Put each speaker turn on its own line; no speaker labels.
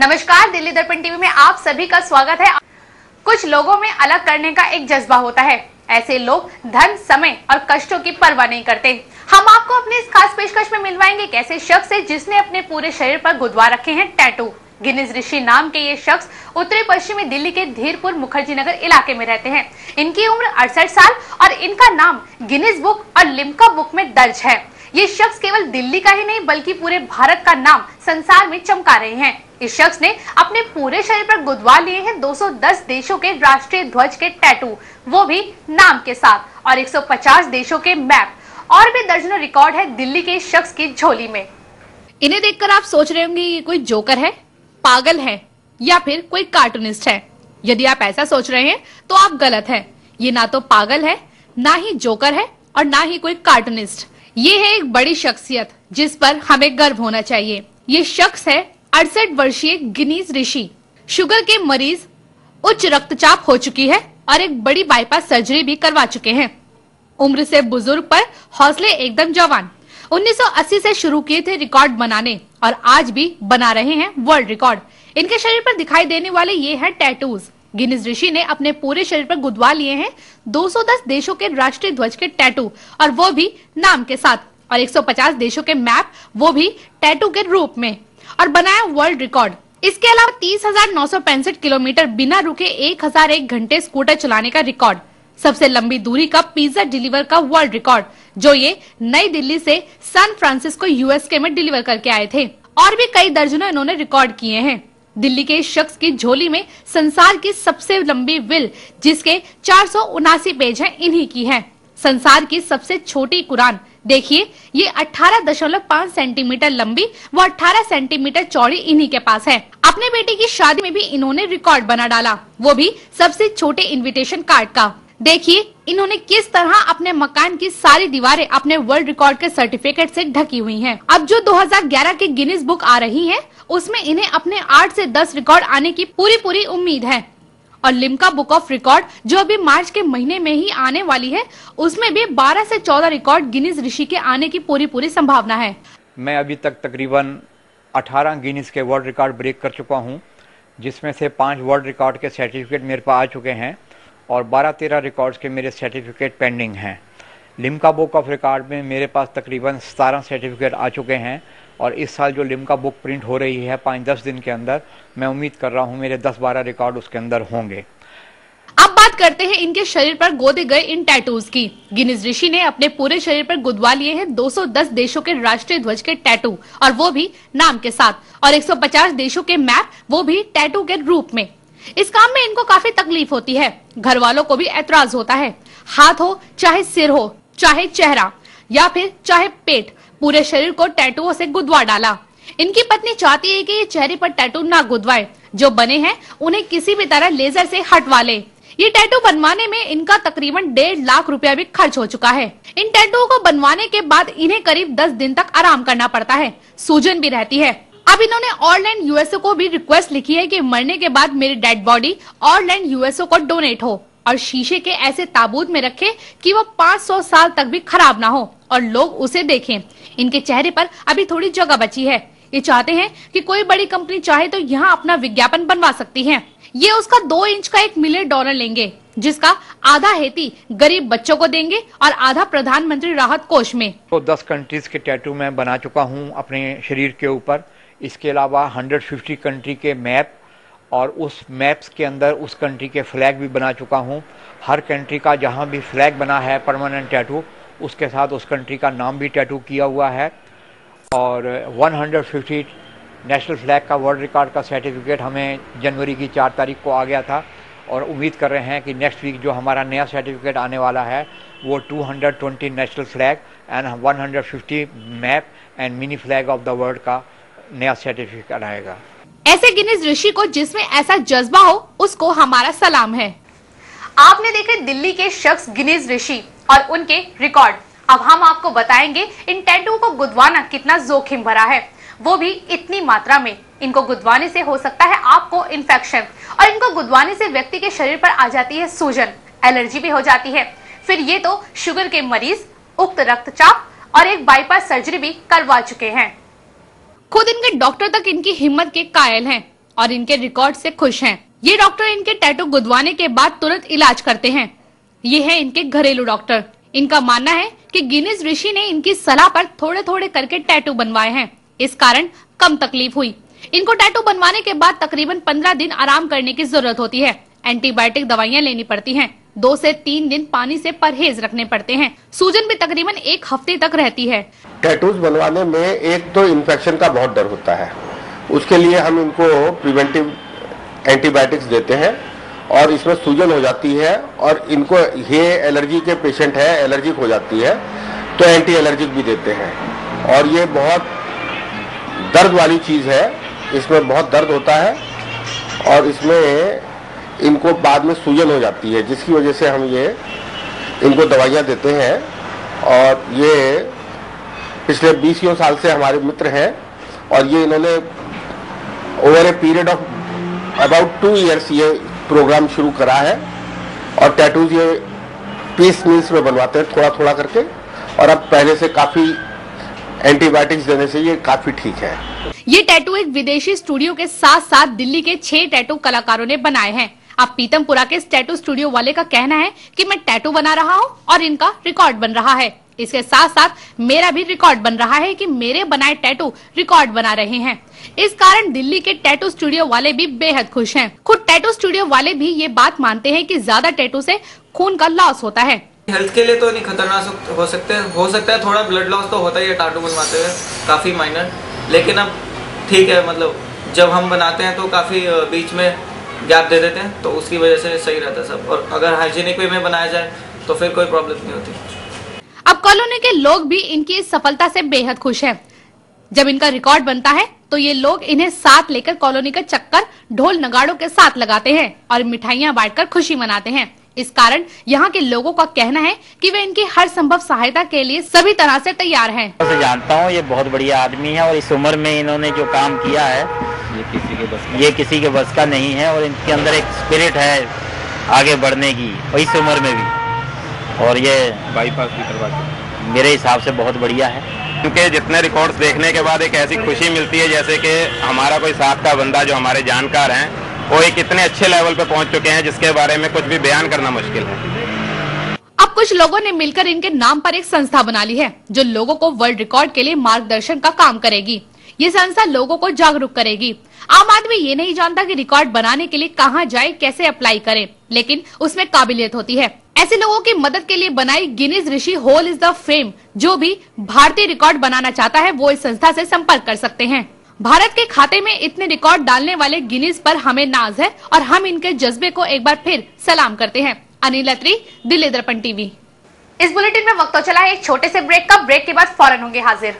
नमस्कार, दिल्ली दर्पण टीवी में आप सभी का स्वागत है। कुछ लोगों में अलग करने का एक जज्बा होता है। ऐसे लोग धन, समय और कष्टों की परवाह नहीं करते। हम आपको अपने इस खास पेशकश में मिलवाएंगे एक ऐसे शख्स से जिसने अपने पूरे शरीर पर गुदवा रखे हैं टैटू। गिनीज ऋषि नाम के ये शख्स उत्तरी पश्चिमी दिल्ली के धीरपुर मुखर्जी नगर इलाके में रहते हैं। इनकी उम्र 68 साल और इनका नाम गिनीज बुक और लिम्का बुक में दर्ज है। ये शख्स केवल दिल्ली का ही नहीं बल्कि पूरे भारत का नाम संसार में चमका रहे हैं। इस शख्स ने अपने पूरे शरीर पर गुदवा लिए हैं 210 देशों के राष्ट्रीय ध्वज के टैटू, वो भी नाम के साथ, और 150 देशों के मैप। और भी दर्जनों रिकॉर्ड है दिल्ली के इस शख्स की झोली में। इन्हें देखकर आप सोच रहे होंगे ये कोई जोकर है, पागल है या फिर कोई कार्टूनिस्ट है। यदि आप ऐसा सोच रहे हैं तो आप गलत हैं। ये ना तो पागल है, ना ही जोकर है और ना ही कोई कार्टूनिस्ट। ये है एक बड़ी शख्सियत जिस पर हमें गर्व होना चाहिए। ये शख्स है 68 वर्षीय गिनीज ऋषि। शुगर के मरीज, उच्च रक्तचाप हो चुकी है और एक बड़ी बाईपास सर्जरी भी करवा चुके हैं। उम्र से बुजुर्ग पर हौसले एकदम जवान। 1980 से शुरू किए थे रिकॉर्ड बनाने और आज भी बना रहे हैं वर्ल्ड रिकॉर्ड। इनके शरीर पर दिखाई देने वाले ये हैं टैटूज। गिनीज ऋषि ने अपने पूरे शरीर पर गुदवा लिए हैं 210 देशों के राष्ट्रीय ध्वज के टैटू, और वो भी नाम के साथ, और 150 देशों के मैप, वो भी टैटू के रूप में, और बनाया वर्ल्ड रिकॉर्ड। इसके अलावा 30,965 किलोमीटर बिना रुके 1001 घंटे स्कूटर चलाने का रिकॉर्ड, सबसे लंबी दूरी का पिज्जा डिलीवर का वर्ल्ड रिकॉर्ड, जो ये नई दिल्ली से सैन फ्रांसिस्को यूएसके में डिलीवर करके आए थे। और भी कई दर्जनों इन्होंने रिकॉर्ड किए हैं। दिल्ली के इस शख्स की झोली में संसार की सबसे लंबी विल, जिसके 479 पेज हैं, इन्हीं की है। संसार की सबसे छोटी कुरान, देखिए ये 18.5 सेंटीमीटर लंबी व 18 सेंटीमीटर चौड़ी इन्हीं के पास है। अपने बेटे की शादी में भी इन्होंने रिकॉर्ड बना डाला, वो भी सबसे छोटे इनविटेशन कार्ड का। देखिए इन्होंने किस तरह अपने मकान की सारी दीवारें अपने वर्ल्ड रिकॉर्ड के सर्टिफिकेट से ढकी हुई हैं। अब जो 2011 की गिनीज बुक आ रही है उसमें इन्हें अपने 8 से 10 रिकॉर्ड आने की पूरी उम्मीद है। और लिम्का बुक ऑफ रिकॉर्ड जो अभी मार्च के महीने में ही आने वाली है, उसमें भी 12 से 14 रिकॉर्ड गिनीज ऋषि के आने की पूरी संभावना है।
मैं अभी तक तकरीबन 18 गिनीज के वर्ल्ड रिकॉर्ड ब्रेक कर चुका हूं, जिसमें से 5 वर्ल्ड रिकॉर्ड के सर्टिफिकेट मेरे पास आ चुके हैं और 12-13 रिकॉर्ड्स के मेरे सर्टिफिकेट पेंडिंग हैं। लिम्का बुक ऑफ रिकॉर्ड में मेरे पास तकरीबन 17 सर्टिफिकेट आ चुके हैं और इस साल जो लिम्का बुक प्रिंट हो रही है 5-10 दिन के अंदर, मैं उम्मीद कर रहा हूं मेरे 10-12 रिकॉर्ड उसके अंदर होंगे।
अब बात करते हैं इनके शरीर पर गोदे गए इन टैटूज की। गिनीज ऋषि ने अपने पूरे शरीर पर गुदवा लिए हैं 210 देशों के राष्ट्रीय ध्वज के टैटू, और वो भी नाम के साथ, और 150 देशों के मैप, वो भी टैटू के रूप में। इस काम में इनको काफी तकलीफ होती है। घर वालों को भी ऐतराज होता है। हाथ हो, चाहे सिर हो, चाहे चेहरा या फिर चाहे पेट, पूरे शरीर को टैटुओं से गुदवा डाला। इनकी पत्नी चाहती है कि ये चेहरे पर टैटू ना गुदवाए, जो बने हैं उन्हें किसी भी तरह लेजर से हटवा ले। ये टैटू बनवाने में इनका तकरीबन 1.5 लाख रुपया भी खर्च हो चुका है। इन टैटुओं को बनवाने के बाद इन्हें करीब 10 दिन तक आराम करना पड़ता है, सूजन भी रहती है। अब इन्होंने ऑरलैंड यूएसओ को भी रिक्वेस्ट लिखी है कि मरने के बाद मेरी डेड बॉडी ऑरलैंड यूएसओ को डोनेट हो और शीशे के ऐसे ताबूत में रखे कि वो 500 साल तक भी खराब ना हो और लोग उसे देखें। इनके चेहरे पर अभी थोड़ी जगह बची है। ये चाहते हैं कि कोई बड़ी कंपनी चाहे तो यहाँ अपना विज्ञापन बनवा सकती है। ये उसका 2 इंच का $1 मिलियन लेंगे, जिसका आधा हेती गरीब बच्चों को देंगे और आधा प्रधानमंत्री राहत कोष में।
तो 10 कंट्रीज के टैटू मैं बना चुका हूँ अपने शरीर के ऊपर। इसके अलावा 150 कंट्री के मैप और उस मैप्स के अंदर उस कंट्री के फ्लैग भी बना चुका हूँ। हर कंट्री का जहाँ भी फ्लैग बना है परमानेंट टैटू, उसके साथ उस कंट्री का नाम भी टैटू किया हुआ है। और 150 नेशनल फ्लैग का वर्ल्ड रिकॉर्ड का सर्टिफिकेट हमें जनवरी की 4 तारीख को आ गया था और उम्मीद कर रहे हैं कि नेक्स्ट वीक जो हमारा नया सर्टिफिकेट आने वाला है वो 220 national flag and 150 map and mini flag of the world का नया सर्टिफिकेट आएगा।
ऐसे गिनीज ऋषि को जिसमें ऐसा जज्बा हो, उसको हमारा सलाम है। आपने देखे दिल्ली के शख्स गिनीज ऋषि और उनके रिकॉर्ड। अब हम आपको बताएंगे इन टैटू को गुदवाना कितना जोखिम भरा है, वो भी इतनी मात्रा में। इनको गुदवाने से हो सकता है आपको इन्फेक्शन, और इनको गुदवाने से व्यक्ति के शरीर पर आ जाती है सूजन, एलर्जी भी हो जाती है। फिर ये तो शुगर के मरीज, उक्त रक्तचाप और एक बाईपास सर्जरी भी करवा चुके हैं। खुद इनके डॉक्टर तक इनकी हिम्मत के कायल हैं और इनके रिकॉर्ड से खुश हैं। ये डॉक्टर इनके टैटू गुदवाने के बाद तुरंत इलाज करते हैं। ये है इनके घरेलू डॉक्टर। इनका मानना है कि गिनीज ऋषि ने इनकी सलाह पर थोड़े थोड़े करके टैटू बनवाए हैं, इस कारण कम तकलीफ हुई। इनको टैटू बनवाने के बाद तकरीबन 15 दिन आराम करने की जरूरत होती है। एंटीबायोटिक दवाइयाँ लेनी पड़ती हैं। 2 से 3 दिन पानी से परहेज रखने पड़ते हैं। सूजन भी तकरीबन 1 हफ्ते तक रहती है।
टैटूज बनवाने में एक तो इन्फेक्शन का बहुत डर होता है, उसके लिए हम इनको प्रिवेंटिव एंटीबायोटिक्स देते हैं और इसमें सूजन हो जाती है और इनको ये एलर्जी के पेशेंट है, एलर्जिक हो जाती है तो एंटी एलर्जिक भी देते हैं। और ये बहुत दर्द वाली चीज़ है, इसमें बहुत दर्द होता है और इसमें इनको बाद में सूजन हो जाती है, जिसकी वजह से हम ये इनको दवाइयाँ देते हैं। और ये पिछले 20 साल से हमारे मित्र हैं और ये इन्होंने over a period of about 2 years ये प्रोग्राम शुरू करा है और टैटूज ये पीस मील्स में बनवाते हैं थोड़ा थोड़ा करके, और अब पहले से काफ़ी एंटीबायोटिक्स देने से ये काफ़ी ठीक है।
ये टैटू एक विदेशी स्टूडियो के साथ साथ दिल्ली के 6 टैटू कलाकारों ने बनाए हैं। अब पीतमपुरा के इस टैटू स्टूडियो वाले का कहना है कि मैं टैटू बना रहा हूं और इनका रिकॉर्ड बन रहा है। इसके साथ साथ मेरा भी रिकॉर्ड बन रहा है कि मेरे बनाए टैटू रिकॉर्ड बना रहे हैं। इस कारण दिल्ली के टैटू स्टूडियो वाले भी बेहद खुश हैं। खुद टैटू स्टूडियो वाले भी ये बात मानते हैं कि ज्यादा टैटू से खून का लॉस होता है।
हेल्थ के लिए तो नहीं खतरनाक हो सकता है, थोड़ा ब्लड लॉस तो होता ही है टैटू बनवाते हुए, काफ़ी माइनर, लेकिन अब ठीक है। मतलब जब हम बनाते हैं तो काफ़ी बीच में गैप दे देते हैं तो उसकी वजह से सही रहता है सब, और अगर हाइजीनिक वे में बनाया जाए तो फिर कोई प्रॉब्लम नहीं होती।
अब कॉलोनी के लोग भी इनकी इस सफलता से बेहद खुश हैं। जब इनका रिकॉर्ड बनता है तो ये लोग इन्हें साथ लेकर कॉलोनी का चक्कर ढोल नगाड़ों के साथ लगाते हैं और मिठाइयाँ बांटकर खुशी मनाते हैं। इस कारण यहाँ के लोगों का कहना है कि वे इनकी हर संभव सहायता के लिए सभी तरह से तैयार हैं।
मैं जानता हूँ ये बहुत बढ़िया आदमी है और इस उम्र में इन्होंने जो काम किया है ये किसी के बस का नहीं है, और इनके अंदर एक स्पिरिट है आगे बढ़ने की इस उम्र में भी, और ये
बाईपास भी करवा के
मेरे हिसाब से बहुत बढ़िया है।
क्योंकि जितने रिकॉर्ड्स देखने के बाद एक ऐसी खुशी मिलती है जैसे कि हमारा कोई साथ का बंदा जो हमारे जानकार हैं वो एक इतने अच्छे लेवल पे पहुंच चुके हैं जिसके बारे में कुछ भी बयान करना मुश्किल है।
अब कुछ लोगों ने मिलकर इनके नाम पर एक संस्था बना ली है जो लोगों को वर्ल्ड रिकॉर्ड के लिए मार्गदर्शन का काम करेगी। ये संस्था लोगों को जागरूक करेगी। आम आदमी ये नहीं जानता कि रिकॉर्ड बनाने के लिए कहाँ जाए, कैसे अप्लाई करे, लेकिन उसमें काबिलियत होती है। ऐसे लोगों की मदद के लिए बनाई Guinness Rishi hall is the fame. जो भी भारतीय रिकॉर्ड बनाना चाहता है वो इस संस्था से संपर्क कर सकते हैं। भारत के खाते में इतने रिकॉर्ड डालने वाले गिनीज पर हमें नाज है और हम इनके जज्बे को एक बार फिर सलाम करते हैं। अनिल अत्री, दिल्ली दर्पण टीवी। इस बुलेटिन में वक्त तो चला है एक छोटे से ब्रेक का। ब्रेक के बाद फौरन होंगे हाजिर।